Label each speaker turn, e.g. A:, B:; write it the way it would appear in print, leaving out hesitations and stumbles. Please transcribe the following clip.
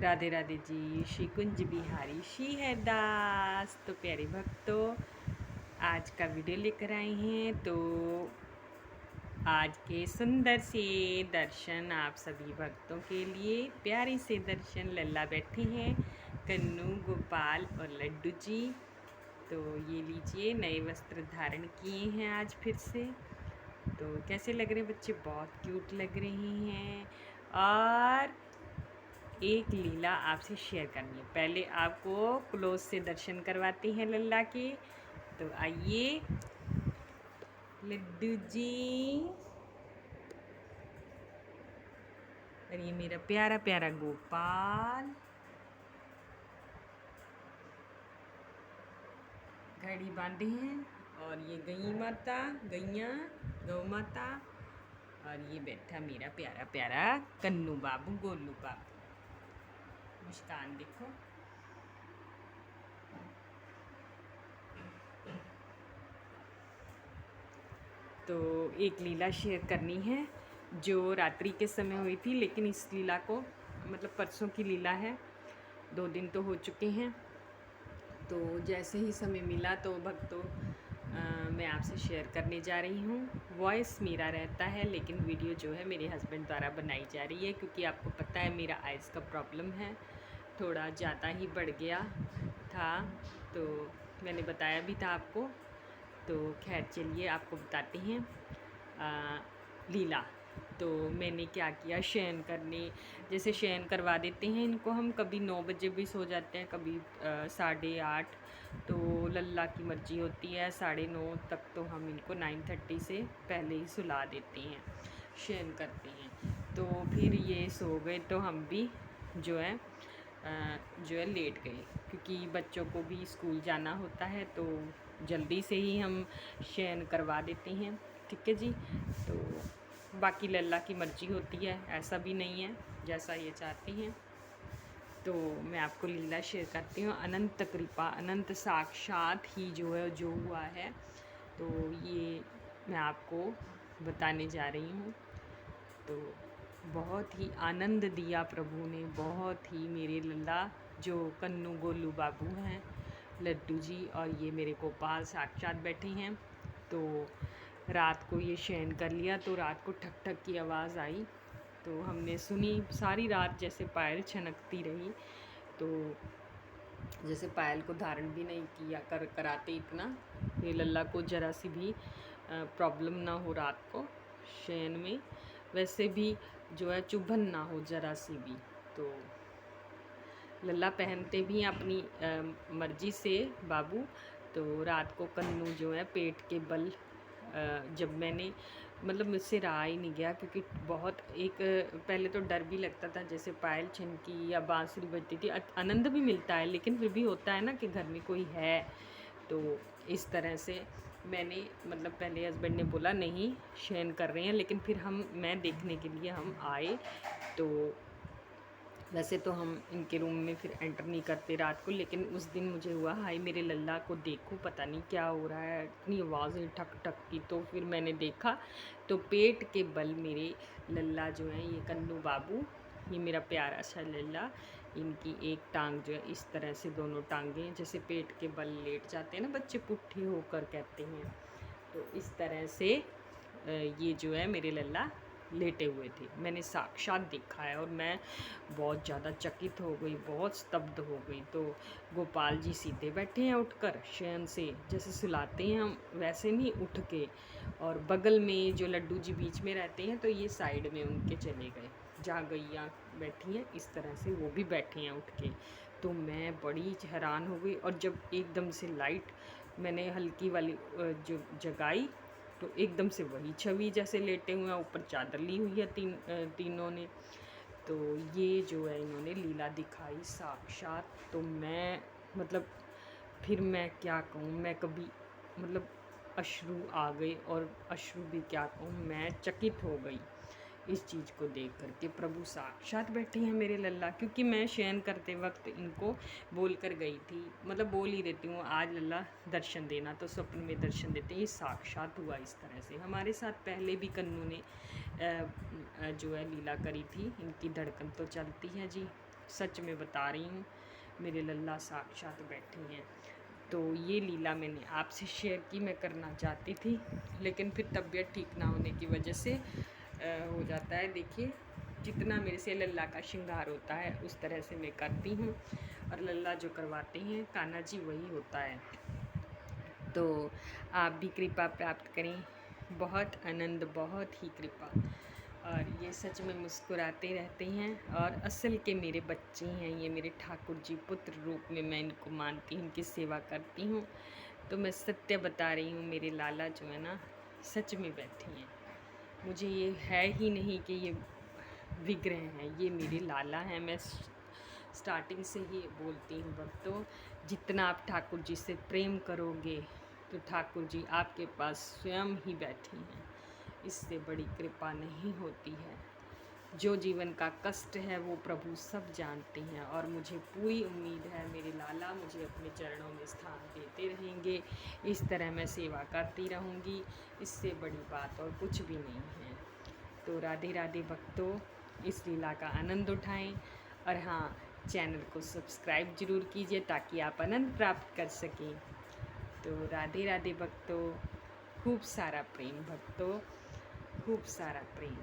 A: राधे राधे जी। श्री कुंज बिहारी श्री है दास। तो प्यारे भक्तों, आज का वीडियो लेकर आए हैं। तो आज के सुंदर से दर्शन आप सभी भक्तों के लिए, प्यारे से दर्शन। लल्ला बैठे हैं, कन्नू, गोपाल और लड्डू जी। तो ये लीजिए, नए वस्त्र धारण किए हैं आज फिर से। तो कैसे लग रहे बच्चे? बहुत क्यूट लग रहे हैं। और एक लीला आपसे शेयर करनी है। पहले आपको क्लोज से दर्शन करवाते हैं लल्ला के। तो आइए लड्डू जी। और ये मेरा प्यारा प्यारा गोपाल। घड़ी बांधे हैं। और ये गौ माता। और ये बैठा मेरा प्यारा प्यारा कन्नू बाबू, गोलू बाबू। मुस्कान देखो। तो एक लीला शेयर करनी है जो रात्रि के समय हुई थी, लेकिन इस लीला को मतलब परसों की लीला है, 2 दिन तो हो चुके हैं। तो जैसे ही समय मिला तो भक्तों मैं आपसे शेयर करने जा रही हूँ। वॉइस मेरा रहता है, लेकिन वीडियो जो है मेरे हस्बैंड द्वारा बनाई जा रही है, क्योंकि आपको पता है मेरा आइज़ का प्रॉब्लम है, थोड़ा ज़्यादा ही बढ़ गया था। तो मैंने बताया भी था आपको। तो खैर चलिए आपको बताते हैं लीला। तो मैंने क्या किया, शयन करने जैसे शयन करवा देते हैं इनको हम। कभी 9 बजे भी सो जाते हैं, कभी 8:30। तो लल्ला की मर्जी होती है, 9:30 तक तो हम इनको 9:30 से पहले ही सुला देते हैं, शयन करते हैं। तो फिर ये सो गए तो हम भी जो है लेट गए, क्योंकि बच्चों को भी स्कूल जाना होता है। तो जल्दी से ही हम शयन करवा देते हैं। ठीक है जी। तो बाकी लल्ला की मर्ज़ी होती है, ऐसा भी नहीं है, जैसा ये चाहती हैं। तो मैं आपको लीला शेयर करती हूँ। अनंत कृपा, अनंत साक्षात ही जो है, जो हुआ है, तो ये मैं आपको बताने जा रही हूँ। तो बहुत ही आनंद दिया प्रभु ने, बहुत ही। मेरे लल्ला जो कन्नू गोलू बाबू हैं, लड्डू जी और ये मेरे गोपाल साक्षात बैठे हैं। तो रात को ये शयन कर लिया, तो रात को ठक ठक की आवाज़ आई, तो हमने सुनी। सारी रात जैसे पायल छनकती रही। तो जैसे पायल को धारण भी नहीं किया कराते इतना, ये लल्ला को ज़रा सी भी प्रॉब्लम ना हो रात को शयन में, वैसे भी जो है चुभन ना हो ज़रा सी भी। तो लल्ला पहनते भी अपनी मर्ज़ी से बाबू। तो रात को कन्नू जो है पेट के बल जब मैंने मतलब मुझसे रहा ही नहीं गया, क्योंकि बहुत एक पहले तो डर भी लगता था, जैसे पायल छनकी या बांसुरी बजती थी। आनंद भी मिलता है, लेकिन फिर भी होता है ना कि घर में कोई है। तो इस तरह से मैंने मतलब पहले हस्बैंड ने बोला नहीं शयन कर रहे हैं, लेकिन फिर मैं देखने के लिए हम आए। तो वैसे तो हम इनके रूम में फिर एंटर नहीं करते रात को, लेकिन उस दिन मुझे हुआ हाय मेरे लल्ला को देखो, पता नहीं क्या हो रहा है, इतनी आवाज़ें ठक ठक की। तो फिर मैंने देखा तो पेट के बल मेरे लल्ला जो हैं, ये कन्नू बाबू, ये मेरा प्यारा सा लल्ला, इनकी एक टांग जो है इस तरह से, दोनों टांगें जैसे पेट के बल लेट जाते हैं ना बच्चे, पुट्ठे होकर कहते हैं। तो इस तरह से ये जो है मेरे लल्ला लेटे हुए थे। मैंने साक्षात देखा है और मैं बहुत ज़्यादा चकित हो गई, बहुत स्तब्ध हो गई। तो गोपाल जी सीधे बैठे हैं उठकर शयन से, जैसे सुलाते हैं हम वैसे नहीं, उठ के। और बगल में जो लड्डू जी बीच में रहते हैं, तो ये साइड में उनके चले गए, जहाँ गैया बैठी हैं इस तरह से वो भी बैठे हैं उठ के। तो मैं बड़ी हैरान हो गई, और जब एकदम से लाइट मैंने हल्की वाली जो जगाई, तो एकदम से वही छवि जैसे लेटे हुए हैं, ऊपर चादर ली हुई है तीनों ने। तो ये जो है इन्होंने लीला दिखाई साक्षात। तो मैं मतलब फिर मैं क्या कहूँ, मैं कभी मतलब अश्रु आ गए, और अश्रु भी क्या कहूँ, मैं चकित हो गई इस चीज़ को देख कर के। प्रभु साक्षात बैठे हैं मेरे लल्ला, क्योंकि मैं शयन करते वक्त इनको बोल कर गई थी, मतलब बोल ही देती हूँ आज लल्ला दर्शन देना, तो स्वप्न में दर्शन देते हैं। ये साक्षात हुआ इस तरह से। हमारे साथ पहले भी कन्नू ने जो है लीला करी थी। इनकी धड़कन तो चलती है जी, सच में बता रही हूँ, मेरे लल्ला साक्षात बैठी हैं। तो ये लीला मैंने आपसे शेयर की, मैं करना चाहती थी, लेकिन फिर तबीयत ठीक ना होने की वजह से हो जाता है। देखिए जितना मेरे से लल्ला का श्रृंगार होता है उस तरह से मैं करती हूँ, और लल्ला जो करवाते हैं कान्हा जी वही होता है। तो आप भी कृपा प्राप्त करें, बहुत आनंद, बहुत ही कृपा। और ये सच में मुस्कुराते रहते हैं, और असल के मेरे बच्चे हैं ये, मेरे ठाकुर जी पुत्र रूप में मैं इनको मानती हूँ, इनकी सेवा करती हूँ। तो मैं सत्य बता रही हूँ, मेरे लाला जो है ना सच में बैठे हैं। मुझे ये है ही नहीं कि ये विग्रह हैं, ये मेरे लाला हैं। मैं स्टार्टिंग से ही बोलती हूँ भक्तों, जितना आप ठाकुर जी से प्रेम करोगे तो ठाकुर जी आपके पास स्वयं ही बैठी हैं। इससे बड़ी कृपा नहीं होती है। जो जीवन का कष्ट है वो प्रभु सब जानते हैं, और मुझे पूरी उम्मीद है मेरे लाला मुझे अपने चरणों में स्थान देते रहेंगे। इस तरह मैं सेवा करती रहूँगी, इससे बड़ी बात और कुछ भी नहीं है। तो राधे राधे भक्तों, इस लीला का आनंद उठाएं, और हाँ, चैनल को सब्सक्राइब ज़रूर कीजिए ताकि आप आनंद प्राप्त कर सकें। तो राधे राधे भक्तों, खूब सारा प्रेम भक्तों, खूब सारा प्रेम।